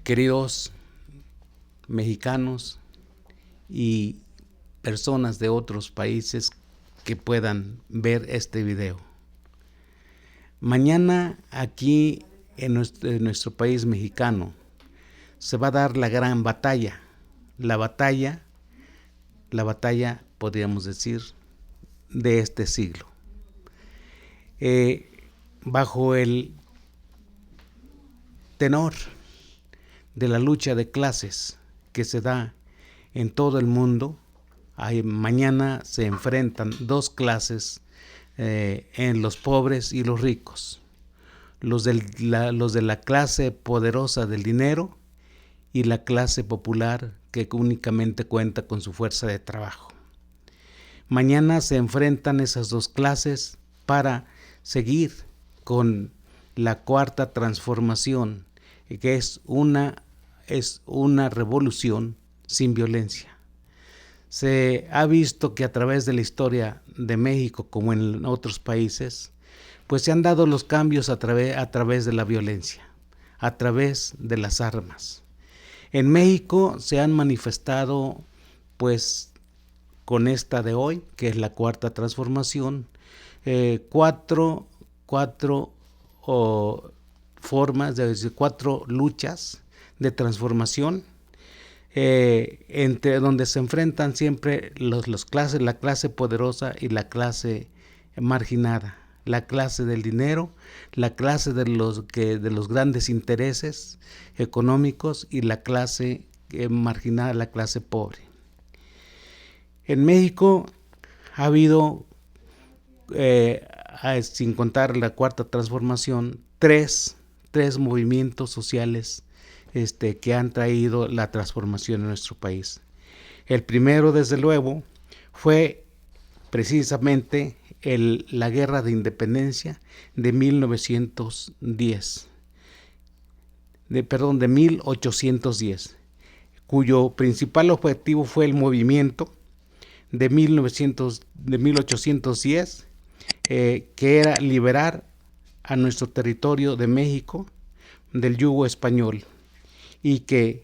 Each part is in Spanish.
Queridos mexicanos y personas de otros países que puedan ver este video. Mañana aquí en nuestro país mexicano se va a dar la gran batalla, la batalla podríamos decir de este siglo. Bajo el tenor de la lucha de clases que se da en todo el mundo, mañana se enfrentan dos clases en los pobres y los ricos, los de la clase poderosa del dinero y la clase popular que únicamente cuenta con su fuerza de trabajo. Mañana se enfrentan esas dos clases para seguir con la cuarta transformación, que es una revolución sin violencia. Se ha visto que a través de la historia de México, como en otros países, pues se han dado los cambios a través de la violencia, a través de las armas. En México se han manifestado, pues, con esta de hoy, que es la cuarta transformación, cuatro formas, es decir, cuatro luchas de transformación, entre donde se enfrentan siempre la clase poderosa y la clase marginada, la clase del dinero, la clase de los grandes intereses económicos y la clase marginada, la clase pobre. En México ha habido, sin contar la cuarta transformación, tres movimientos sociales que han traído la transformación en nuestro país. El primero, desde luego, fue precisamente la Guerra de Independencia de 1810, cuyo principal objetivo fue el movimiento de 1810, que era liberar a nuestro territorio de México del yugo español, y que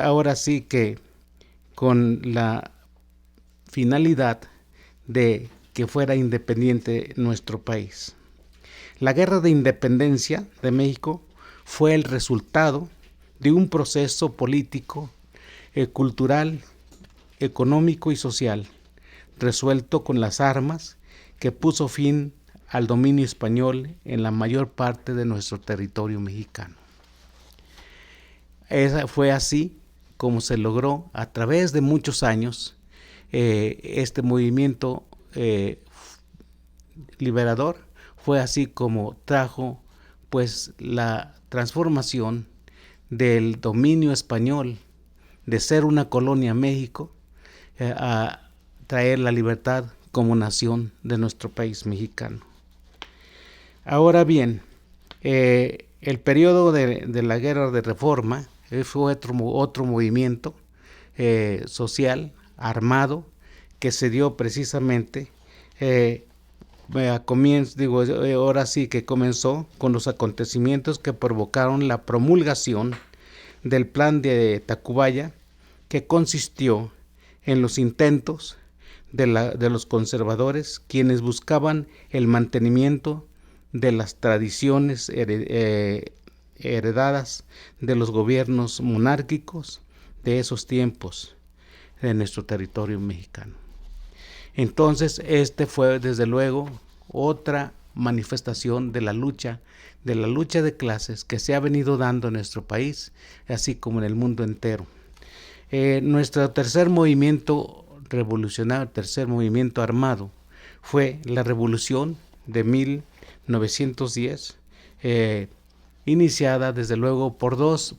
ahora sí que con la finalidad de que fuera independiente nuestro país. La Guerra de Independencia de México fue el resultado de un proceso político, cultural, económico y social, resuelto con las armas, que puso fin al dominio español en la mayor parte de nuestro territorio mexicano. Fue así como se logró a través de muchos años este movimiento liberador. Fue así como trajo pues la transformación del dominio español, de ser una colonia México, a traer la libertad como nación de nuestro país mexicano. Ahora bien, el periodo de la Guerra de Reforma fue otro movimiento social armado que se dio precisamente ahora sí que comenzó con los acontecimientos que provocaron la promulgación del Plan de Tacubaya, que consistió en los intentos de los conservadores, quienes buscaban el mantenimiento de las tradiciones heredadas de los gobiernos monárquicos de esos tiempos en nuestro territorio mexicano. Entonces, fue desde luego otra manifestación de la lucha de clases que se ha venido dando en nuestro país, así como en el mundo entero. Nuestro tercer movimiento revolucionario, tercer movimiento armado, fue la Revolución de 1910, iniciada desde luego por dos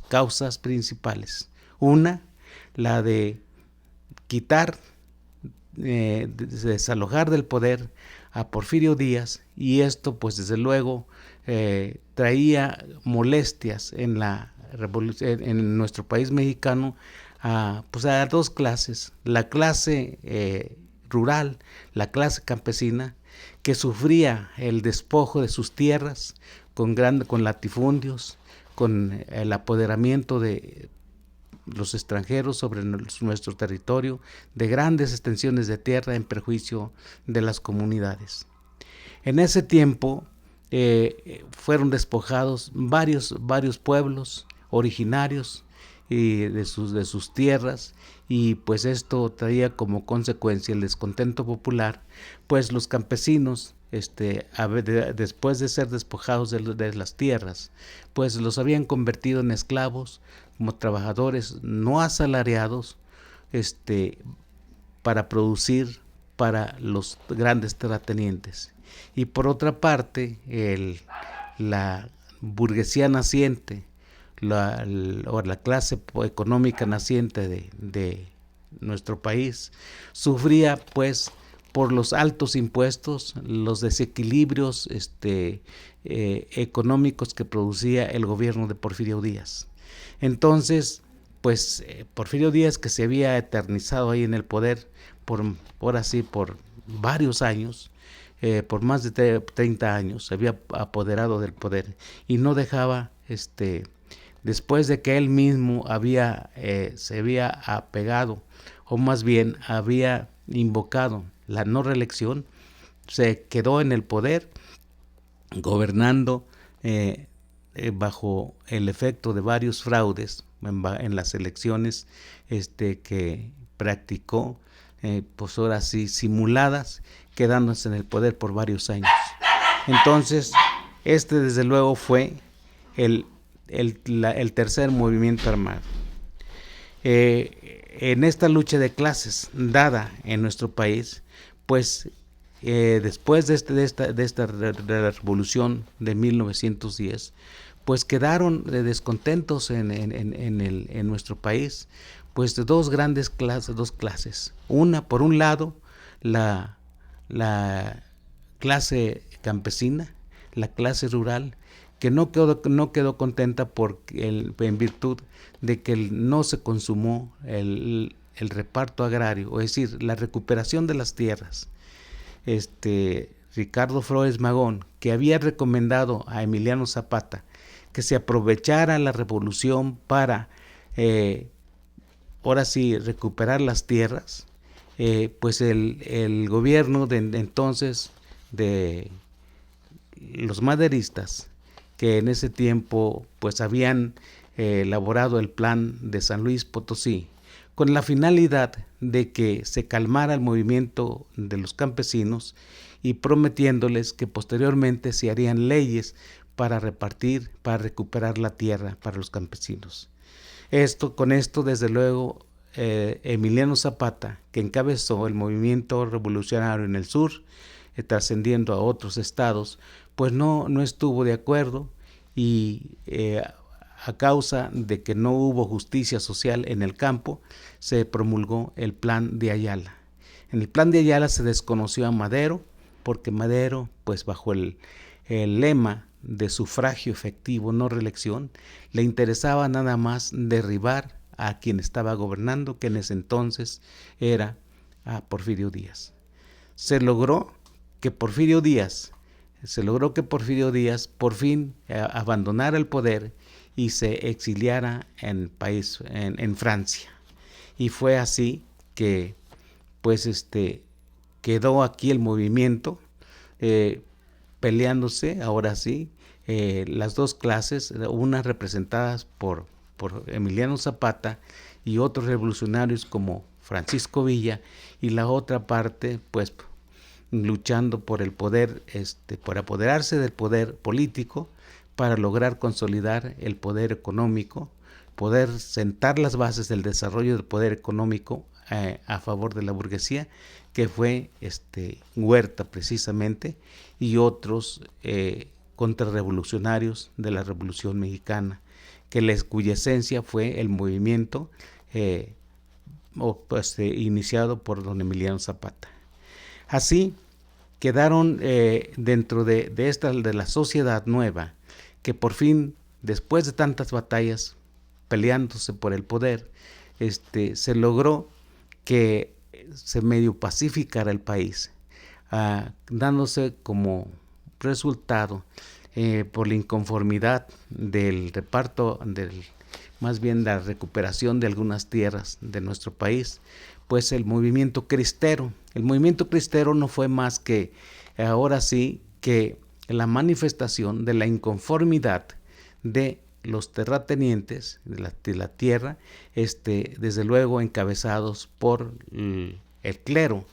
causas principales. Una, la de quitar, desalojar del poder a Porfirio Díaz, y esto pues desde luego traía molestias en nuestro país mexicano a dos clases: la clase rural, la clase campesina, que sufría el despojo de sus tierras con latifundios, con el apoderamiento de los extranjeros sobre nuestro territorio, de grandes extensiones de tierra en perjuicio de las comunidades. En ese tiempo fueron despojados varios pueblos originarios de sus tierras, y pues esto traía como consecuencia el descontento popular, pues los campesinos después de ser despojados de las tierras, pues los habían convertido en esclavos, como trabajadores no asalariados, para producir para los grandes terratenientes. Y por otra parte, la burguesía naciente, la clase económica naciente de nuestro país, sufría pues por los altos impuestos, los desequilibrios económicos que producía el gobierno de Porfirio Díaz. Entonces, pues Porfirio Díaz, que se había eternizado ahí en el poder por varios años, por más de 30 años, se había apoderado del poder y no dejaba, después de que él mismo se había apegado, o más bien había invocado la no reelección, se quedó en el poder gobernando bajo el efecto de varios fraudes en las elecciones que practicó, pues ahora sí simuladas, quedándose en el poder por varios años. Entonces, desde luego fue el tercer movimiento armado. En esta lucha de clases dada en nuestro país, pues después de esta revolución de 1910, pues quedaron descontentos en nuestro país, pues de dos clases. Una, por un lado, la clase campesina, la clase rural, que no quedó contenta en virtud de que no se consumó el reparto agrario, es decir, la recuperación de las tierras. Ricardo Flores Magón, que había recomendado a Emiliano Zapata que se aprovechara la revolución para ahora sí recuperar las tierras, pues el gobierno de entonces de los maderistas, que en ese tiempo pues habían elaborado el plan de San Luis Potosí, con la finalidad de que se calmara el movimiento de los campesinos y prometiéndoles que posteriormente se harían leyes para recuperar la tierra para los campesinos. Con esto, desde luego, Emiliano Zapata, que encabezó el movimiento revolucionario en el sur, trascendiendo a otros estados, pues no estuvo de acuerdo, y a causa de que no hubo justicia social en el campo, se promulgó el Plan de Ayala. En el Plan de Ayala se desconoció a Madero, porque Madero, pues bajo el lema de sufragio efectivo, no reelección, le interesaba nada más derribar a quien estaba gobernando, que en ese entonces era a Porfirio Díaz. Se logró que Porfirio Díaz por fin abandonara el poder y se exiliara en Francia. Y fue así que pues quedó aquí el movimiento peleándose, ahora sí, las dos clases, unas representadas por Emiliano Zapata y otros revolucionarios como Francisco Villa, y la otra parte pues luchando por el poder, por apoderarse del poder político, para lograr consolidar el poder económico, poder sentar las bases del desarrollo del poder económico a favor de la burguesía, que fue Huerta precisamente, y otros contrarrevolucionarios de la Revolución Mexicana, cuya esencia fue el movimiento iniciado por don Emiliano Zapata. Así quedaron dentro de la sociedad nueva, que por fin, después de tantas batallas peleándose por el poder, se logró que se medio pacificara el país, dándose como resultado por la inconformidad del reparto, más bien la recuperación de algunas tierras de nuestro país, pues el movimiento cristero. El movimiento cristero no fue más que, ahora sí, que la manifestación de la inconformidad de los terratenientes de la tierra, desde luego encabezados por el clero,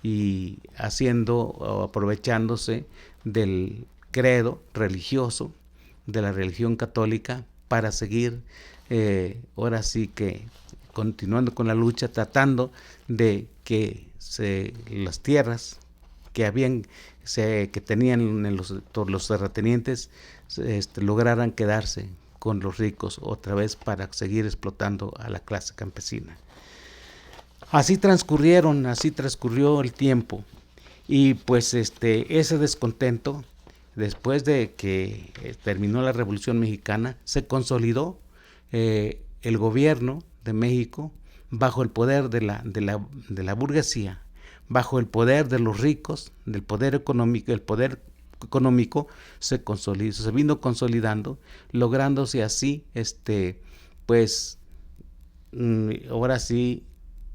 y haciendo o aprovechándose del credo religioso de la religión católica para seguir, ahora sí que continuando con la lucha, tratando de que las tierras que tenían los terratenientes lograran quedarse con los ricos otra vez para seguir explotando a la clase campesina. Así transcurrió el tiempo, y pues ese descontento, después de que terminó la Revolución Mexicana, se consolidó el gobierno de México bajo el poder de la burguesía, bajo el poder de los ricos, del poder económico. El poder económico se vino consolidando, lográndose así, pues ahora sí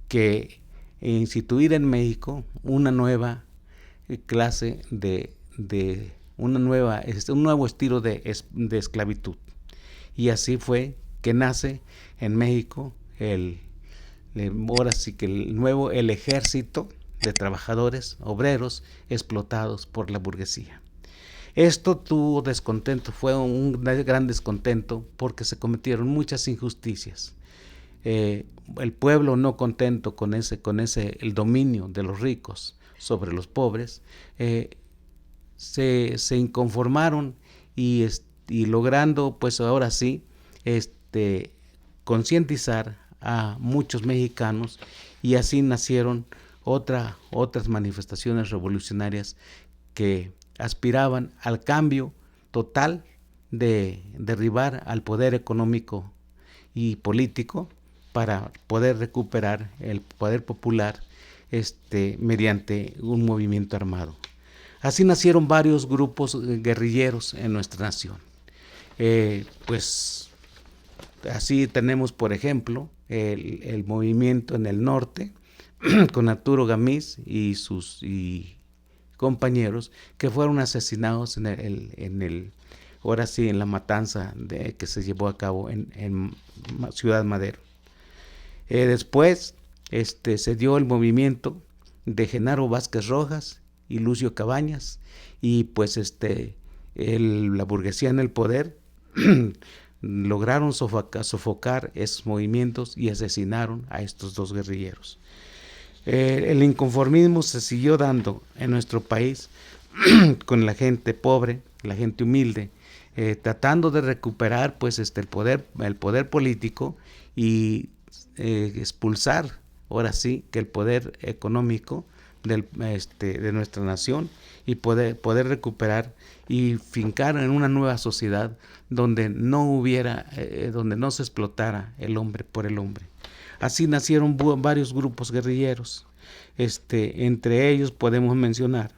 que instituir en México una nueva clase un nuevo estilo de esclavitud. Y así fue que nace en México ahora sí que el ejército de trabajadores obreros explotados por la burguesía. Esto tuvo descontento, fue un gran descontento, porque se cometieron muchas injusticias. El pueblo, no contento con el dominio de los ricos sobre los pobres, se inconformaron, y logrando pues ahora sí concientizar a muchos mexicanos, y así nacieron otras manifestaciones revolucionarias que aspiraban al cambio total, de derribar al poder económico y político para poder recuperar el poder popular mediante un movimiento armado. Así nacieron varios grupos guerrilleros en nuestra nación. Pues así tenemos, por ejemplo, el movimiento en el norte con Arturo Gamiz y sus compañeros, que fueron asesinados ahora sí, en la matanza que se llevó a cabo en Ciudad Madero. Después se dio el movimiento de Genaro Vázquez Rojas y Lucio Cabañas, y pues la burguesía en el poder lograron sofocar esos movimientos y asesinaron a estos dos guerrilleros. El inconformismo se siguió dando en nuestro país con la gente pobre, la gente humilde, tratando de recuperar pues el poder político, y expulsar ahora sí que el poder económico de nuestra nación, y poder recuperar y fincar en una nueva sociedad donde no se explotara el hombre por el hombre. Así nacieron varios grupos guerrilleros. Entre ellos podemos mencionar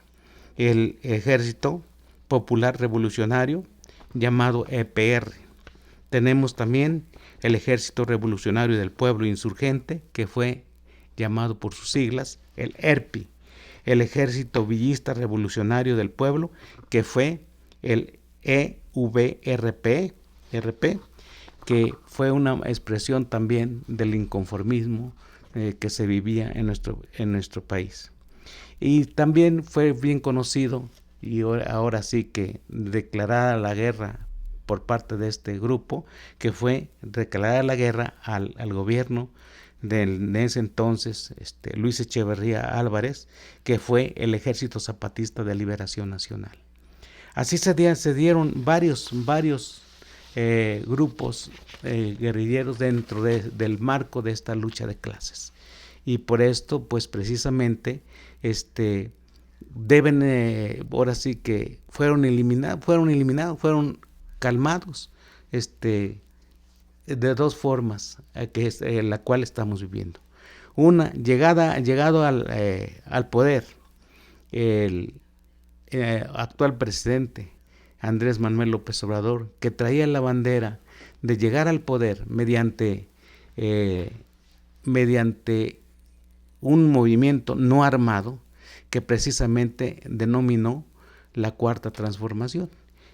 el Ejército Popular Revolucionario, llamado EPR. Tenemos también el Ejército Revolucionario del Pueblo Insurgente, que fue llamado por sus siglas el ERPI. El Ejército Villista Revolucionario del Pueblo, que fue el EVRP, que fue una expresión también del inconformismo que se vivía en nuestro país. Y también fue bien conocido, y ahora sí que declarada la guerra por parte de este grupo, que fue declarada la guerra al gobierno de ese entonces, Luis Echeverría Álvarez, que fue el Ejército Zapatista de Liberación Nacional. Así se dieron varios grupos guerrilleros dentro del marco de esta lucha de clases, y por esto pues precisamente ahora sí que fueron calmados de dos formas, que es la cual estamos viviendo. Una, llegado al poder el actual presidente Andrés Manuel López Obrador, que traía la bandera de llegar al poder mediante un movimiento no armado que precisamente denominó la Cuarta Transformación.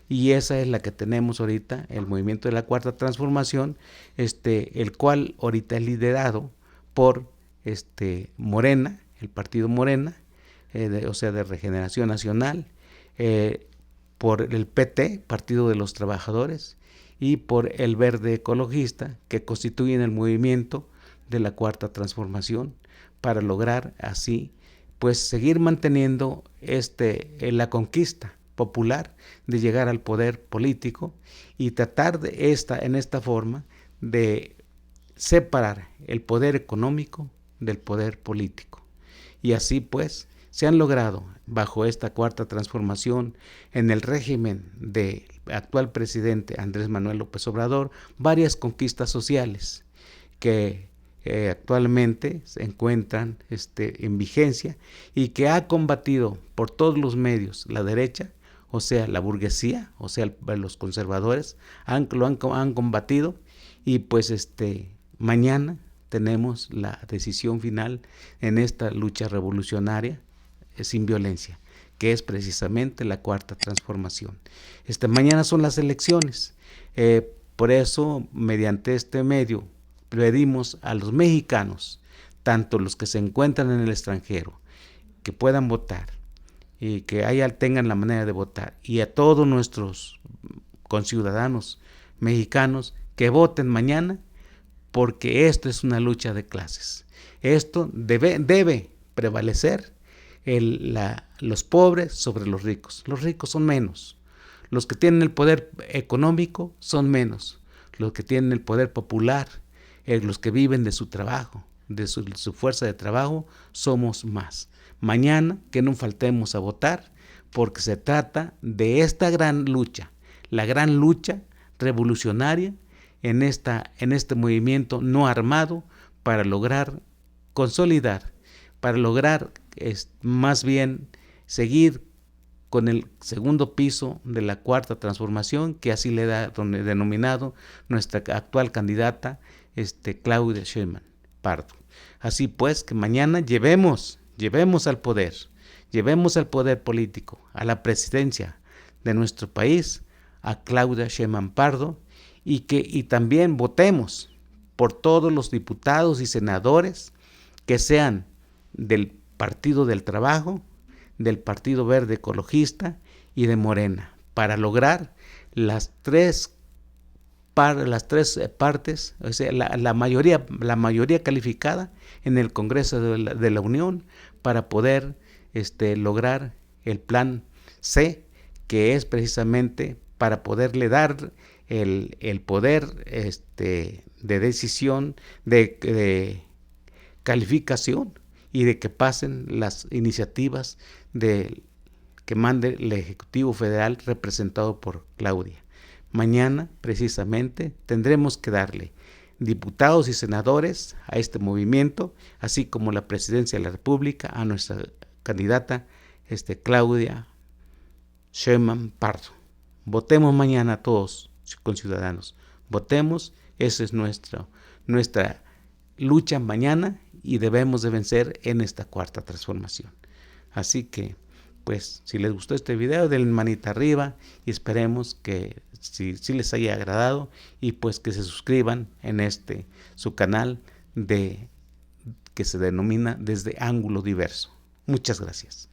Y esa es la que tenemos ahorita, el movimiento de la Cuarta Transformación, el cual ahorita es liderado por Morena, el partido Morena, o sea, de Regeneración Nacional, por el PT, Partido de los Trabajadores, y por el Verde Ecologista, que constituyen el movimiento de la Cuarta Transformación, para lograr así pues seguir manteniendo la conquista popular de llegar al poder político y tratar en esta forma de separar el poder económico del poder político. Y así pues se han logrado bajo esta Cuarta Transformación en el régimen del actual presidente Andrés Manuel López Obrador varias conquistas sociales que actualmente se encuentran en vigencia y que ha combatido por todos los medios la derecha, o sea, la burguesía, o sea, los conservadores, han combatido, y pues mañana tenemos la decisión final en esta lucha revolucionaria sin violencia, que es precisamente la Cuarta Transformación. Mañana son las elecciones, por eso mediante este medio pedimos a los mexicanos, tanto los que se encuentran en el extranjero, que puedan votar y que tengan la manera de votar, y a todos nuestros conciudadanos mexicanos que voten mañana, porque esto es una lucha de clases. Esto debe prevalecer los pobres sobre los ricos. Los ricos son menos. Los que tienen el poder económico son menos. Los que tienen el poder popular, los que viven de su trabajo, de su fuerza de trabajo, somos más. Mañana que no faltemos a votar, porque se trata de esta gran lucha, la gran lucha revolucionaria en este movimiento no armado para lograr consolidar, para lograr más bien seguir con el segundo piso de la Cuarta Transformación, que así le da denominado nuestra actual candidata, Claudia Sheinbaum Pardo. Así pues, que mañana llevemos al poder político, a la presidencia de nuestro país, a Claudia Sheinbaum Pardo, y también votemos por todos los diputados y senadores que sean del Partido del Trabajo, del Partido Verde Ecologista y de Morena, para lograr las tres partes, o sea, la mayoría calificada en el Congreso de la Unión, para poder lograr el plan C, que es precisamente para poderle dar el poder de decisión, de calificación, y de que pasen las iniciativas que mande el Ejecutivo Federal representado por Claudia. Mañana, precisamente, tendremos que darle diputados y senadores a este movimiento, así como la presidencia de la República a nuestra candidata Claudia Sheinbaum Pardo. Votemos mañana todos, conciudadanos. Votemos, esa es nuestra lucha mañana, y debemos de vencer en esta Cuarta Transformación. Así que, pues, si les gustó este video, denle manita arriba, y esperemos que si les haya agradado, y pues que se suscriban en su canal que se denomina Desde Ángulo Diverso. Muchas gracias.